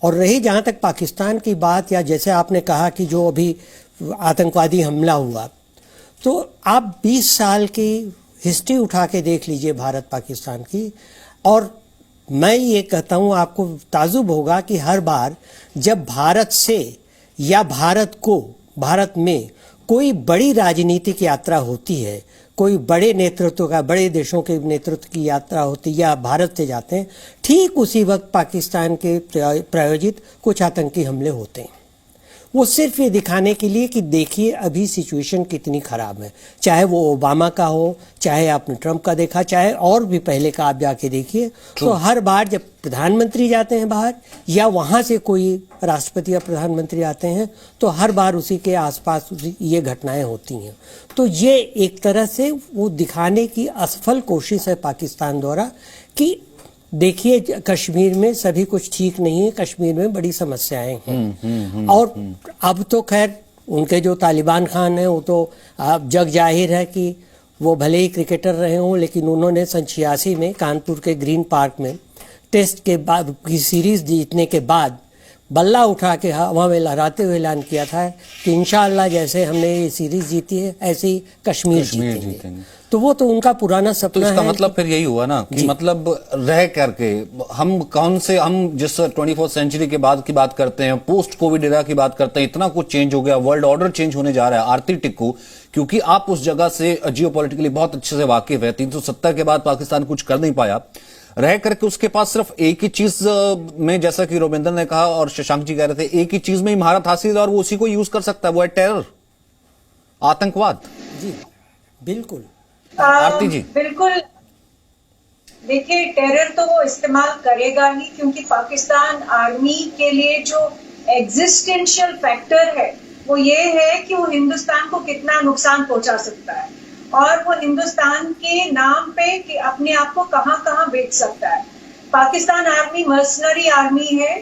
और रही जहाँ तक पाकिस्तान की बात, या जैसे आपने कहा कि जो अभी आतंकवादी हमला हुआ, तो आप 20 साल की हिस्ट्री उठा के देख लीजिए भारत पाकिस्तान की, और मैं ये कहता हूँ आपको ताजुब होगा कि हर बार जब भारत से या भारत में कोई बड़ी राजनीतिक यात्रा होती है, कोई बड़े नेतृत्व का, बड़े देशों के नेतृत्व की यात्रा होती है या भारत से जाते हैं, ठीक उसी वक्त पाकिस्तान के प्रायोजित कुछ आतंकी हमले होते हैं। वो सिर्फ ये दिखाने के लिए कि देखिए अभी सिचुएशन कितनी खराब है, चाहे वो ओबामा का हो, चाहे आपने ट्रंप का देखा, चाहे और भी पहले का आप जाके देखिए। तो हर बार जब प्रधानमंत्री जाते हैं बाहर, या वहां से कोई राष्ट्रपति या प्रधानमंत्री आते हैं, तो हर बार उसी के आसपास ये घटनाएं होती हैं। तो ये एक तरह से वो दिखाने की असफल कोशिश है पाकिस्तान द्वारा कि देखिए कश्मीर में सभी कुछ ठीक नहीं है, कश्मीर में बड़ी समस्याएं हैं। और अब तो खैर उनके जो तालिबान खान हैं, वो तो अब जग जाहिर है कि वो भले ही क्रिकेटर रहे हों, लेकिन उन्होंने सन 86 में कानपुर के ग्रीन पार्क में टेस्ट के बाद की सीरीज जीतने के बाद बल्ला उठा के हवा में लहराते हुए ऐलान किया था कि इंशाअल्लाह जैसे हमने ये सीरीज जीती है ऐसे ही कश्मीर जीतेंगे। तो वो तो उनका पुराना सपना है। तो इसका मतलब फिर यही हुआ ना कि मतलब रह करके हम जिस 24th सेंचुरी के बाद की बात करते हैं, पोस्ट कोविड एरा की बात करते हैं, इतना कुछ चेंज हो गया, वर्ल्ड ऑर्डर चेंज होने जा रहा है। आरती टिक्कू, क्योंकि आप उस जगह से जियोपॉलिटिकली बहुत अच्छे से वाकिफ है, 370 के बाद पाकिस्तान कुछ कर नहीं पाया, रह करके उसके पास सिर्फ एक ही चीज में, जैसा कि रोमेंद्र ने कहा और शशांक जी कह रहे थे, एक ही चीज में ही महारत हासिल है और वो उसी को यूज कर सकता है, वो है टेरर, आतंकवाद। जी बिल्कुल। आरती जी। बिल्कुल, देखिए टेरर तो वो इस्तेमाल करेगा ही, क्योंकि पाकिस्तान आर्मी के लिए जो एग्जिस्टेंशियल फैक्टर है वो ये है कि वो हिंदुस्तान को कितना नुकसान पहुंचा सकता है, और वो हिंदुस्तान के नाम पे कि अपने आप को कहां कहां बेच सकता है। पाकिस्तान आर्मी मर्सनरी आर्मी है,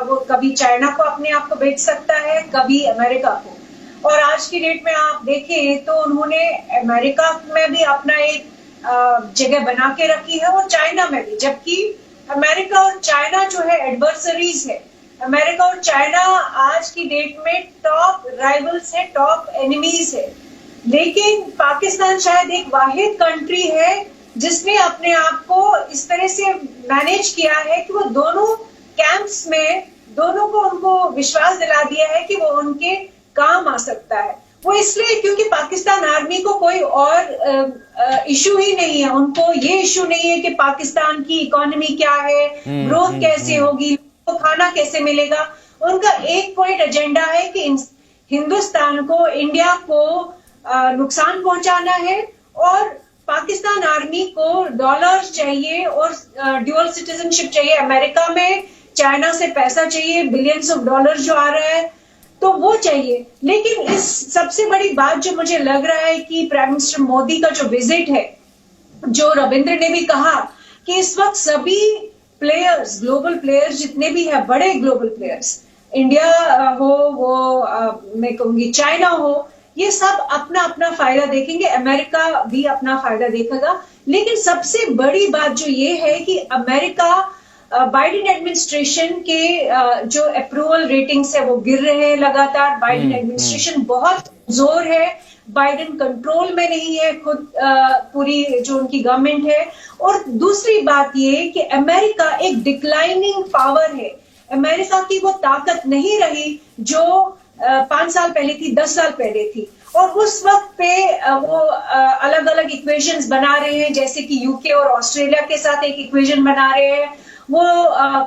वो कभी चाइना को अपने आप को बेच सकता है, कभी अमेरिका को। और आज की डेट में आप देखें तो उन्होंने अमेरिका में भी अपना एक जगह बना के रखी है और चाइना में भी, जबकि अमेरिका और चाइना जो है एडवर्सरीज है। अमेरिका और चाइना आज की डेट में टॉप राइवल्स है, टॉप एनिमीज है। लेकिन पाकिस्तान शायद एक वाहिद कंट्री है जिसने अपने आप को इस तरह से मैनेज किया है कि वो दोनों कैंप्स में दोनों को उनको विश्वास दिला दिया है कि वो उनके काम आ सकता है। वो इसलिए क्योंकि पाकिस्तान आर्मी को कोई और इशू ही नहीं है, उनको ये इशू नहीं है कि पाकिस्तान की इकोनॉमी क्या है, ग्रोथ कैसे होगी, तो खाना कैसे मिलेगा। उनका एक पॉइंट एजेंडा है कि हिंदुस्तान को, इंडिया को नुकसान पहुंचाना है, और पाकिस्तान आर्मी को डॉलर्स चाहिए और ड्यूअल सिटीजनशिप चाहिए अमेरिका में, चाइना से पैसा चाहिए, बिलियंस ऑफ डॉलर जो आ रहा है तो वो चाहिए। लेकिन इस सबसे बड़ी बात जो मुझे लग रहा है कि प्राइम मिनिस्टर मोदी का जो विजिट है, जो रविंद्र ने भी कहा कि इस वक्त सभी प्लेयर्स, ग्लोबल प्लेयर्स जितने भी है, बड़े ग्लोबल प्लेयर्स, इंडिया हो, वो मैं कहूंगी चाइना हो, ये सब अपना अपना फायदा देखेंगे, अमेरिका भी अपना फायदा देखेगा। लेकिन सबसे बड़ी बात जो ये है कि अमेरिका, बाइडेन एडमिनिस्ट्रेशन के जो अप्रूवल रेटिंग्स है वो गिर रहे हैं लगातार। बाइडेन एडमिनिस्ट्रेशन बहुत जोर है, बाइडेन कंट्रोल में नहीं है खुद, पूरी जो उनकी गवर्नमेंट है। और दूसरी बात ये कि अमेरिका एक डिक्लाइनिंग पावर है, अमेरिका की वो ताकत नहीं रही जो 5 साल पहले थी, 10 साल पहले थी। और उस वक्त पे वो अलग अलग इक्वेशंस बना रहे हैं, जैसे कि यूके और ऑस्ट्रेलिया के साथ एक इक्वेशन बना रहे हैं, वो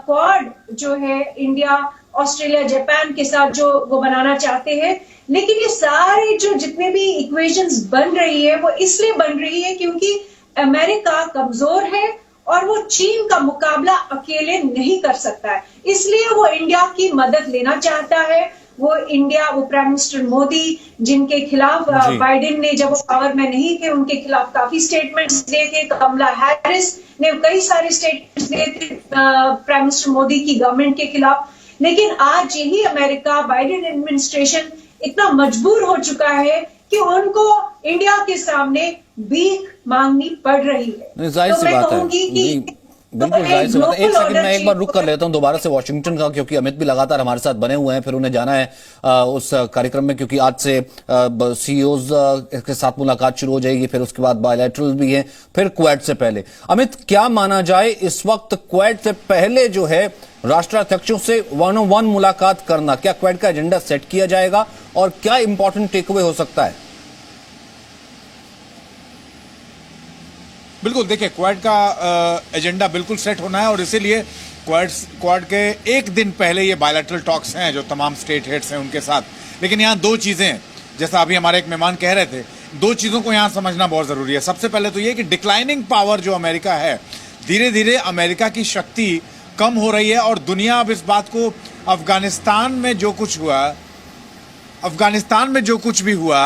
क्वाड जो है इंडिया, ऑस्ट्रेलिया, जापान के साथ जो वो बनाना चाहते हैं। लेकिन ये सारे जो जितने भी इक्वेशंस बन रही है वो इसलिए बन रही है क्योंकि अमेरिका कमजोर है और वो चीन का मुकाबला अकेले नहीं कर सकता है, इसलिए वो इंडिया की मदद लेना चाहता है। वो प्राइम मिनिस्टर मोदी, जिनके खिलाफ बाइडेन ने, जब वो पावर में नहीं थे, उनके खिलाफ काफी स्टेटमेंट्स दिए थे। कमला हैरिस ने कई सारे स्टेटमेंट्स दिए थे प्राइम मिनिस्टर मोदी की गवर्नमेंट के खिलाफ। लेकिन आज यही अमेरिका, बाइडेन एडमिनिस्ट्रेशन इतना मजबूर हो चुका है कि उनको इंडिया के सामने भीख मांगनी पड़ रही है। जाहिर सी बात है कि बिल्कुल जाहिर सी बात है। एक सेकंड मैं एक बार रुक कर लेता हूं दोबारा से वाशिंगटन का, क्योंकि अमित भी लगातार हमारे साथ बने हुए हैं, फिर उन्हें जाना है उस कार्यक्रम में, क्योंकि आज से सीईओज के साथ मुलाकात शुरू हो जाएगी, फिर उसके बाद बायलैटरल भी है, फिर क्वेड से पहले। अमित, क्या माना जाए इस वक्त क्वेड से पहले जो है राष्ट्राध्यक्षों से 1-on-1 मुलाकात करना, क्या क्वेड का एजेंडा सेट किया जाएगा और क्या इंपॉर्टेंट टेक अवे हो सकता है? बिल्कुल, देखिए क्वाड का एजेंडा बिल्कुल सेट होना है और इसीलिए क्वाड के एक दिन पहले ये बायलैटरल टॉक्स हैं जो तमाम स्टेट हेड्स हैं उनके साथ। लेकिन यहाँ दो चीज़ें हैं, जैसा अभी हमारे एक मेहमान कह रहे थे, दो चीज़ों को यहाँ समझना बहुत ज़रूरी है। सबसे पहले तो ये कि डिक्लाइनिंग पावर जो अमेरिका है, धीरे धीरे अमेरिका की शक्ति कम हो रही है और दुनिया अब इस बात को अफगानिस्तान में जो कुछ भी हुआ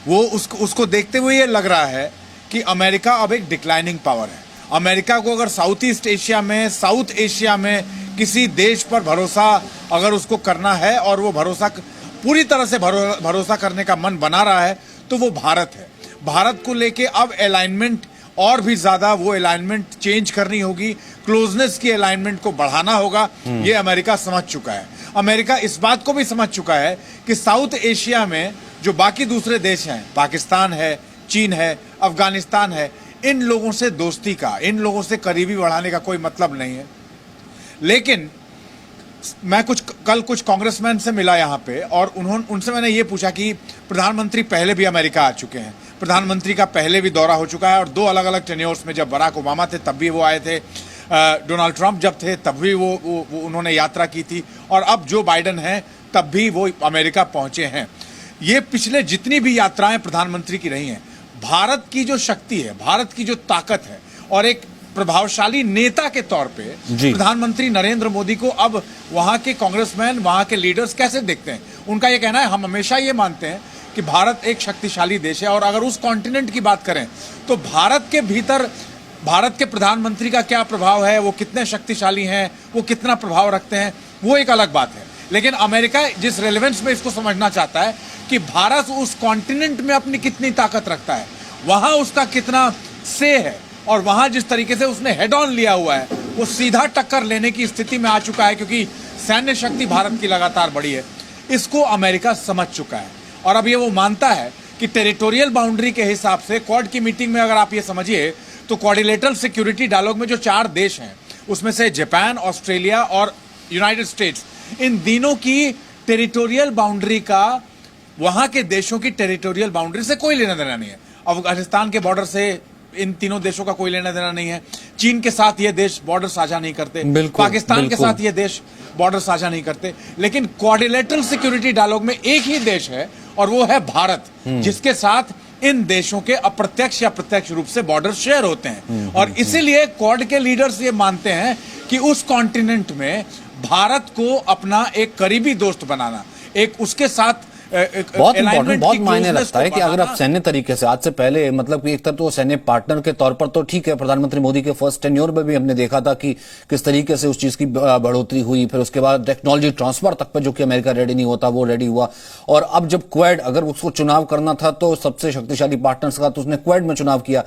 वो उसको देखते हुए ये लग रहा है कि अमेरिका अब एक डिक्लाइनिंग पावर है। अमेरिका को अगर साउथ एशिया में किसी देश पर भरोसा अगर उसको करना है और वो पूरी तरह से भरोसा करने का मन बना रहा है तो वो भारत है। भारत को लेके अब अलाइनमेंट और भी ज्यादा वो अलाइनमेंट चेंज करनी होगी, क्लोजनेस की अलाइनमेंट को बढ़ाना होगा। ये अमेरिका समझ चुका है। अमेरिका इस बात को भी समझ चुका है कि साउथ एशिया में जो बाकी दूसरे देश हैं, पाकिस्तान है, चीन है, अफगानिस्तान है, इन लोगों से दोस्ती का, इन लोगों से करीबी बढ़ाने का कोई मतलब नहीं है। लेकिन मैं कल कुछ कांग्रेसमैन से मिला यहाँ पे और उनसे मैंने ये पूछा कि प्रधानमंत्री पहले भी अमेरिका आ चुके हैं, प्रधानमंत्री का पहले भी दौरा हो चुका है और दो अलग अलग टेन्योर्स में, जब बराक ओबामा थे तब भी वो आए थे, डोनाल्ड ट्रंप जब थे तब भी वो उन्होंने यात्रा की थी और अब जो बाइडन है तब भी वो अमेरिका पहुंचे हैं। ये पिछले जितनी भी यात्राएं प्रधानमंत्री की रही हैं, भारत की जो शक्ति है, भारत की जो ताकत है और एक प्रभावशाली नेता के तौर पे प्रधानमंत्री नरेंद्र मोदी को अब वहां के कांग्रेसमैन, वहां के लीडर्स कैसे देखते हैं? उनका ये कहना है, हम हमेशा ये मानते हैं कि भारत एक शक्तिशाली देश है और अगर उस कॉन्टिनेंट की बात करें तो भारत के भीतर भारत के प्रधानमंत्री का क्या प्रभाव है, वो कितने शक्तिशाली हैं, वो कितना प्रभाव रखते हैं, वो एक अलग बात है। लेकिन अमेरिका जिस रेलेवेंस में इसको समझना चाहता है कि भारत उस कॉन्टिनेंट में अपनी कितनी ताकत रखता है, वहां उसका कितना से है और वहां जिस तरीके से उसने हेड ऑन लिया हुआ है वो सीधा टक्कर लेने की स्थिति में आ चुका है, क्योंकि सैन्य शक्ति भारत की लगातार बढ़ी है। इसको अमेरिका समझ चुका है और अब ये वो मानता है कि टेरिटोरियल बाउंड्री के हिसाब से क्वाड की मीटिंग में अगर आप ये समझिए तो क्वाड्रिलेटरल सिक्योरिटी डायलॉग में जो 4 देश हैं उसमें से जापान, ऑस्ट्रेलिया और यूनाइटेड स्टेट्स, इन तीनों की टेरिटोरियल बाउंड्री का वहां के देशों की टेरिटोरियल बाउंड्री से कोई लेना देना नहीं है। अफगानिस्तान के बॉर्डर से इन तीनों देशों का कोई लेना देना नहीं है। चीन के साथ ये देश बॉर्डर साझा नहीं करते, पाकिस्तान के साथ ये देश बॉर्डर साझा नहीं करते। लेकिन क्वाड्रिलेटरल सिक्योरिटी डायलॉग में एक ही देश है और वो है भारत, जिसके साथ इन देशों के अप्रत्यक्ष या प्रत्यक्ष रूप से बॉर्डर शेयर होते हैं। और इसीलिए क्वाड के लीडर्स ये मानते हैं कि उस कॉन्टिनेंट में भारत को अपना एक करीबी दोस्त बनाना, एक उसके साथ बहुत इंपॉर्टेंट, बहुत मायने रखता है कि अगर आप सैन्य तरीके से आज से पहले, मतलब कि एक तरफ तो सैन्य पार्टनर के तौर पर तो ठीक है, प्रधानमंत्री मोदी के फर्स्ट टेन्योर में भी हमने देखा था कि किस तरीके से उस चीज की बढ़ोतरी हुई, फिर उसके बाद टेक्नोलॉजी ट्रांसफर तक पे जो कि अमेरिका रेडी नहीं होता वो रेडी हुआ। और अब जब क्वेड, अगर उसको चुनाव करना था तो सबसे शक्तिशाली पार्टनर्स का तो उसने क्वेड में चुनाव किया।